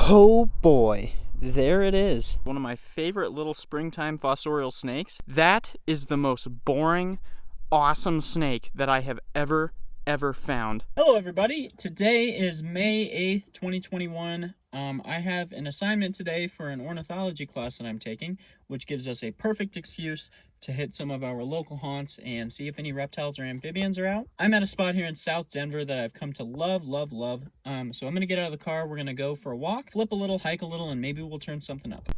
Oh boy, there it is. One of my favorite little springtime fossorial snakes. That is the most boring, awesome snake that I have ever found. Hello everybody, today is May 8th, 2021. I have an assignment today for an ornithology class that I'm taking, which gives us a perfect excuse to hit some of our local haunts and see if any reptiles or amphibians are out. I'm at a spot here in South Denver that I've come to love. So I'm gonna get out of the car, we're gonna go for a walk, flip a little, hike a little, and maybe we'll turn something up.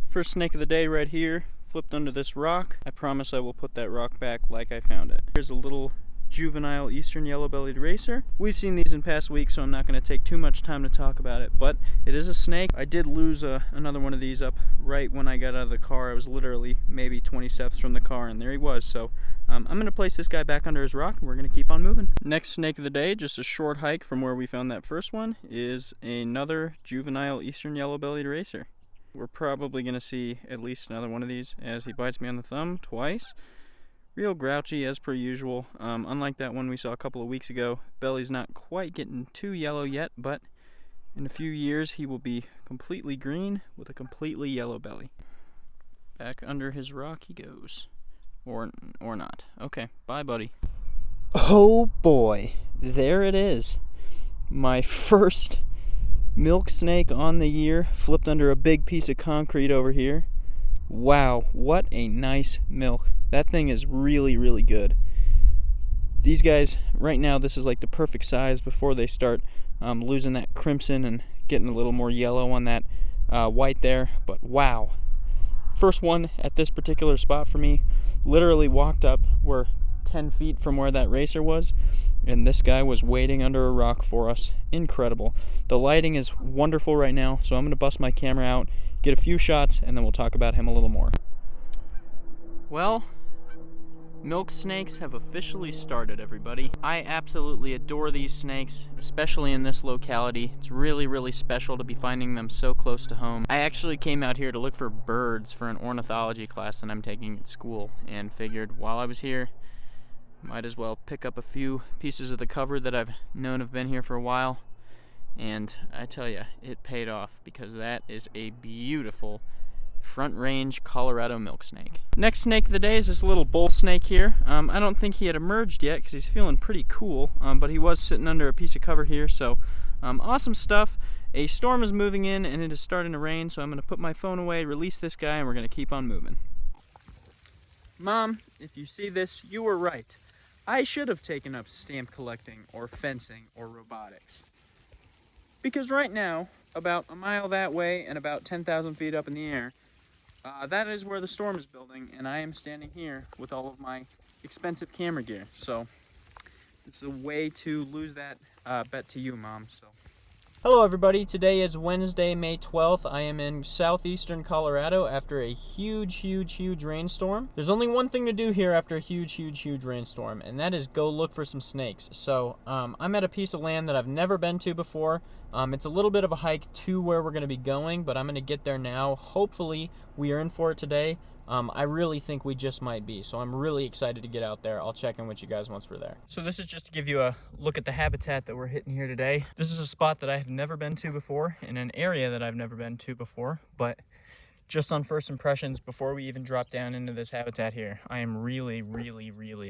First snake of the day right here, flipped under this rock. I promise I will put that rock back like I found it. Here's a little juvenile eastern yellow-bellied racer. We've seen these in past weeks, so I'm not going to take too much time to talk about it, but it is a snake. I did lose another one of these up right when I got out of the car. I was literally maybe 20 steps from the car, and there he was. So I'm going to place this guy back under his rock, and we're going to keep on moving. Next snake of the day, just a short hike from where we found that first one, is another juvenile eastern yellow-bellied racer. We're probably going to see at least another one of these as he bites me on the thumb twice. Real grouchy as per usual. Unlike that one we saw a couple of weeks ago, belly's not quite getting too yellow yet, but in a few years he will be completely green with a completely yellow belly. Back under his rock he goes. Or not. Okay, bye buddy. Oh boy, there it is. My first milk snake on the year, flipped under a big piece of concrete over here. Wow, what a nice milk. That thing is really good. These guys, right now, this is like the perfect size before they start losing that crimson and getting a little more yellow on that white there. But wow. First one at this particular spot for me. Literally walked up, we're 10 feet from where that racer was, and this guy was waiting under a rock for us. Incredible. The lighting is wonderful right now, so I'm going to bust my camera out, get a few shots, and then we'll talk about him a little more. Well, milk snakes have officially started, everybody. I absolutely adore these snakes, especially in this locality. It's really special to be finding them so close to home. I actually came out here to look for birds for an ornithology class that I'm taking at school, and figured while I was here, might as well pick up a few pieces of the cover that I've known have been here for a while. And I tell you, it paid off, because that is a beautiful front range Colorado milk snake. Next snake of the day is this little bull snake here. I don't think he had emerged yet because he's feeling pretty cool, but he was sitting under a piece of cover here, so awesome stuff. A storm is moving in and it is starting to rain, so I'm going to put my phone away, release this guy, and we're going to keep on moving. Mom, if you see this, you were right. I should have taken up stamp collecting or fencing or robotics. Because right now, about a mile that way and about 10,000 feet up in the air, that is where the storm is building, and I am standing here with all of my expensive camera gear. So it's a way to lose that bet to you, Mom. So. Hello everybody, today is Wednesday, May 12th. I am in southeastern Colorado after a huge rainstorm. There's only one thing to do here after a huge rainstorm, and that is go look for some snakes. So I'm at a piece of land that I've never been to before. It's a little bit of a hike to where we're going to be going, but I'm going to get there now. Hopefully we are in for it today. I really think we just might be, so I'm really excited to get out there. I'll check in with you guys once we're there. So this is just to give you a look at the habitat that we're hitting here today. This is a spot that I have never been to before, in an area that I've never been to before, but just on first impressions, before we even drop down into this habitat here, I am really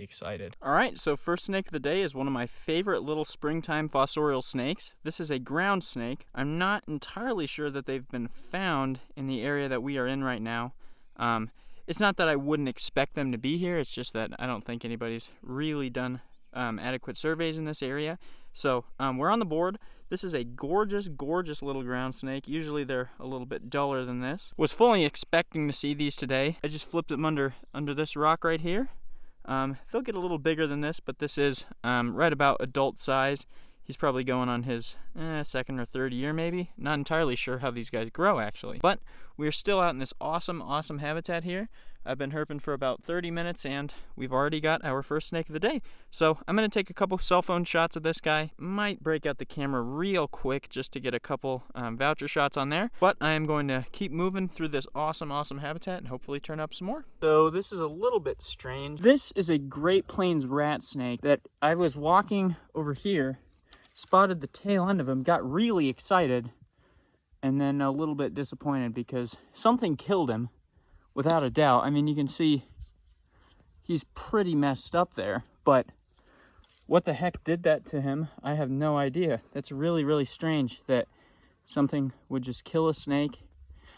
excited. All right, so first snake of the day is one of my favorite little springtime fossorial snakes. This is a ground snake. I'm not entirely sure that they've been found in the area that we are in right now. It's not that I wouldn't expect them to be here, it's just that I don't think anybody's really done adequate surveys in this area. So we're on the board. This is a gorgeous little ground snake. Usually they're a little bit duller than this. Was fully expecting to see these today. I just flipped them under this rock right here. They'll get a little bigger than this, but this is right about adult size. He's probably going on his second or third year maybe. Not entirely sure how these guys grow actually. But we're still out in this awesome habitat here. I've been herping for about 30 minutes and we've already got our first snake of the day. So I'm going to take a couple cell phone shots of this guy. Might break out the camera real quick just to get a couple voucher shots on there. But I am going to keep moving through this awesome habitat and hopefully turn up some more. So this is a little bit strange. This is a Great Plains rat snake that I was walking over here, spotted the tail end of him, got really excited, and then a little bit disappointed because something killed him, without a doubt. I mean, you can see he's pretty messed up there, but what the heck did that to him? I have no idea. That's really, really strange that something would just kill a snake.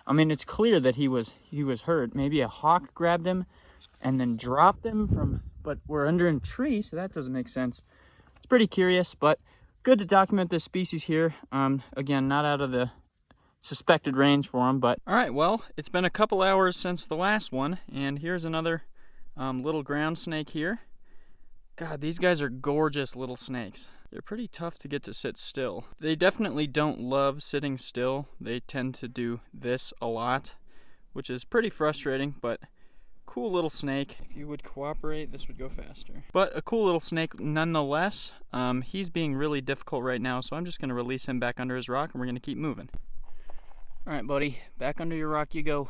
I mean, it's clear that he was hurt. Maybe a hawk grabbed him and then dropped him from, but we're under a tree, so that doesn't make sense. It's pretty curious, but good to document this species here. Again, not out of the suspected range for him, but all right, well, it's been a couple hours since the last one, and here's another little ground snake here. God, these guys are gorgeous little snakes. They're pretty tough to get to sit still. They definitely don't love sitting still. They tend to do this a lot, which is pretty frustrating, but cool little snake. If you would cooperate, this would go faster. But a cool little snake nonetheless. He's being really difficult right now, so I'm just gonna release him back under his rock and we're gonna keep moving. All right, buddy, back under your rock you go.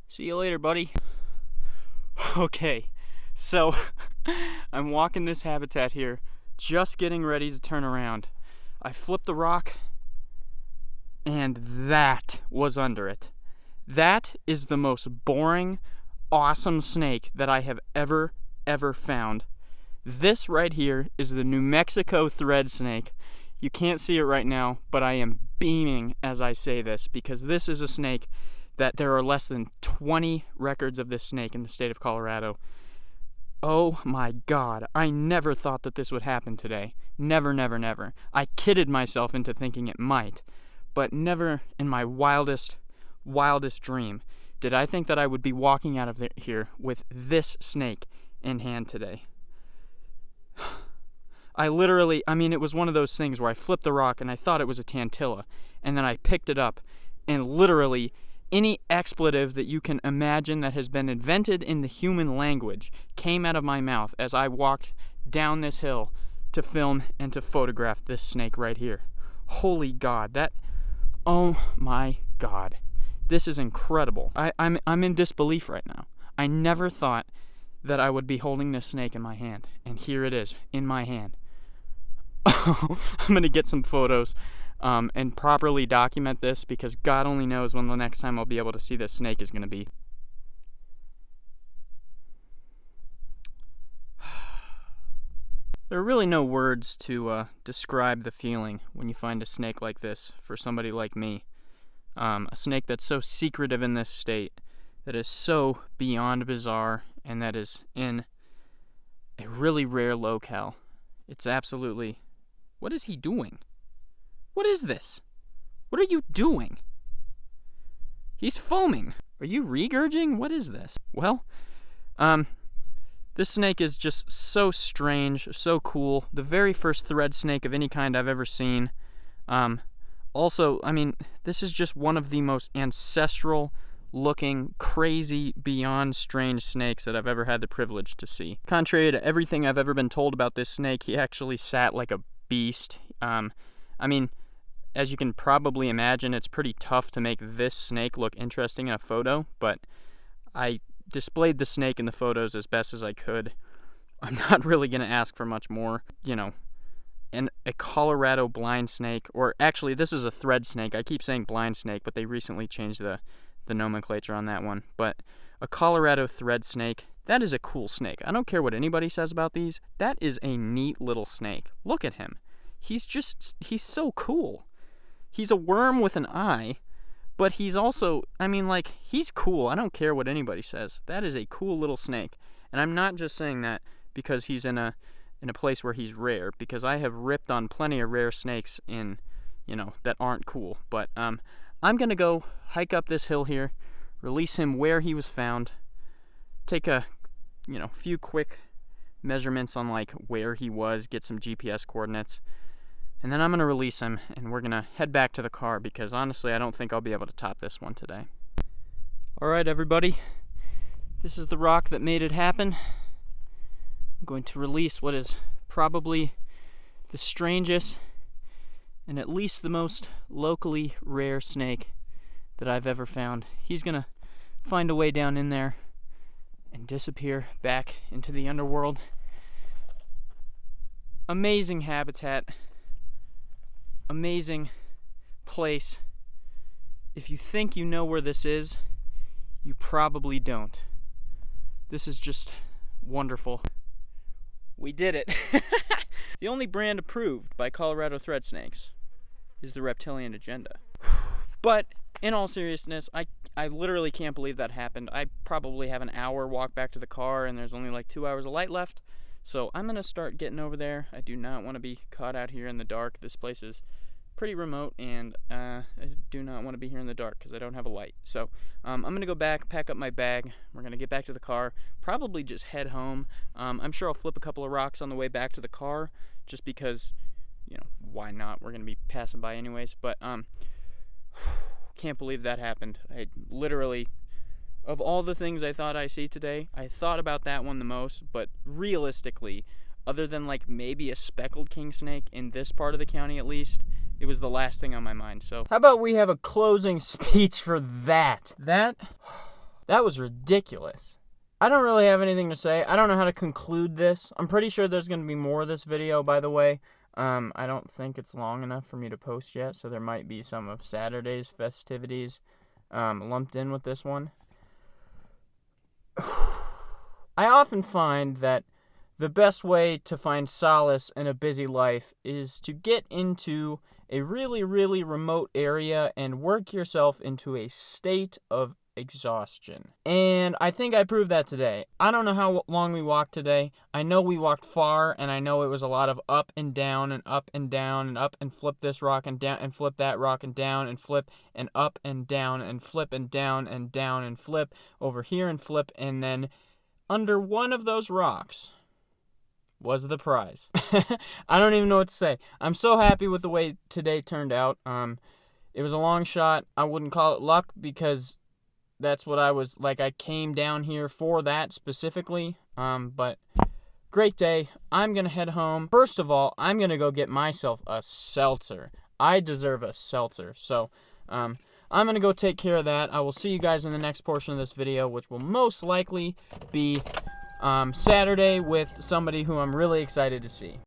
See you later, buddy. Okay, so I'm walking this habitat here, just getting ready to turn around. I flipped the rock, and that was under it. That is the most boring, awesome snake that I have ever found. This right here is the New Mexico thread snake. You can't see it right now, but I am beaming as I say this, because this is a snake that there are less than 20 records of this snake in the state of Colorado. Oh my God, I never thought that this would happen today. Never, never, never. I kidded myself into thinking it might, but never in my wildest dream did I think that I would be walking out of here with this snake in hand today. I mean, it was one of those things where I flipped the rock and I thought it was a tantilla, and then I picked it up, and literally any expletive that you can imagine that has been invented in the human language came out of my mouth as I walked down this hill to film and to photograph this snake right here. Holy God, oh my God. This is incredible. I'm in disbelief right now. I never thought that I would be holding this snake in my hand, and here it is, in my hand. I'm gonna get some photos and properly document this, because God only knows when the next time I'll be able to see this snake is gonna be. There are really no words to describe the feeling when you find a snake like this for somebody like me. A snake that's so secretive in this state, that is so beyond bizarre, and that is in a really rare locale. It's absolutely... What is he doing? What is this? What are you doing? He's foaming. Are you regurging? What is this? Well, this snake is just so strange, so cool. The very first thread snake of any kind I've ever seen. Also, I mean, this is just one of the most ancestral looking, crazy, beyond strange snakes that I've ever had the privilege to see. Contrary to everything I've ever been told about this snake, he actually sat like a beast. I mean, as you can probably imagine, it's pretty tough to make this snake look interesting in a photo, but I displayed the snake in the photos as best as I could. I'm not really going to ask for much more, you know. And a Colorado blind snake, or actually this is a thread snake. I keep saying blind snake, but they recently changed the nomenclature on that one. But a Colorado thread snake, that is a cool snake. I don't care what anybody says about these. That is a neat little snake. Look at him. He's so cool. He's a worm with an eye, but he's also, I mean, like, he's cool. I don't care what anybody says. That is a cool little snake. And I'm not just saying that because he's in a place where he's rare, because I have ripped on plenty of rare snakes in, you know, that aren't cool. But I'm gonna go hike up this hill here, release him where he was found, take a, you know, few quick measurements on like where he was, get some GPS coordinates, and then I'm gonna release him and we're gonna head back to the car, because honestly I don't think I'll be able to top this one today. Alright everybody, this is the rock that made it happen. I'm going to release what is probably the strangest and at least the most locally rare snake that I've ever found. He's gonna find a way down in there and disappear back into the underworld. Amazing habitat, amazing place. If you think you know where this is, you probably don't. This is just wonderful. We did it. The only brand approved by Colorado thread snakes is the Reptilian Agenda. But in all seriousness, I literally can't believe that happened. I probably have an hour walk back to the car, and there's only like 2 hours of light left. So I'm going to start getting over there. I do not want to be caught out here in the dark. This place is pretty remote, and I do not want to be here in the dark because I don't have a light. So I'm going to go back, pack up my bag. We're going to get back to the car, probably just head home. I'm sure I'll flip a couple of rocks on the way back to the car just because, you know, why not? We're going to be passing by anyways. But can't believe that happened. I literally, of all the things I thought I see today, I thought about that one the most, but realistically, other than like maybe a speckled king snake in this part of the county at least, it was the last thing on my mind. So how about we have a closing speech for that? That was ridiculous. I don't really have anything to say. I don't know how to conclude this. I'm pretty sure there's going to be more of this video, by the way. I don't think it's long enough for me to post yet, so there might be some of Saturday's festivities lumped in with this one. I often find that the best way to find solace in a busy life is to get into a really, really remote area and work yourself into a state of exhaustion. And I think I proved that today. I don't know how long we walked today. I know we walked far, and I know it was a lot of up and down and up and down and up and flip this rock and down and flip that rock and down and flip and up and down and flip and down and flip over here and flip, and then under one of those rocks was the prize. I don't even know what to say. I'm so happy with the way today turned out. It was a long shot. I wouldn't call it luck because that's what I was like. I came down here for that specifically. But great day. I'm going to head home. First of all, I'm going to go get myself a seltzer. I deserve a seltzer. So, I'm going to go take care of that. I will see you guys in the next portion of this video, which will most likely be Saturday with somebody who I'm really excited to see.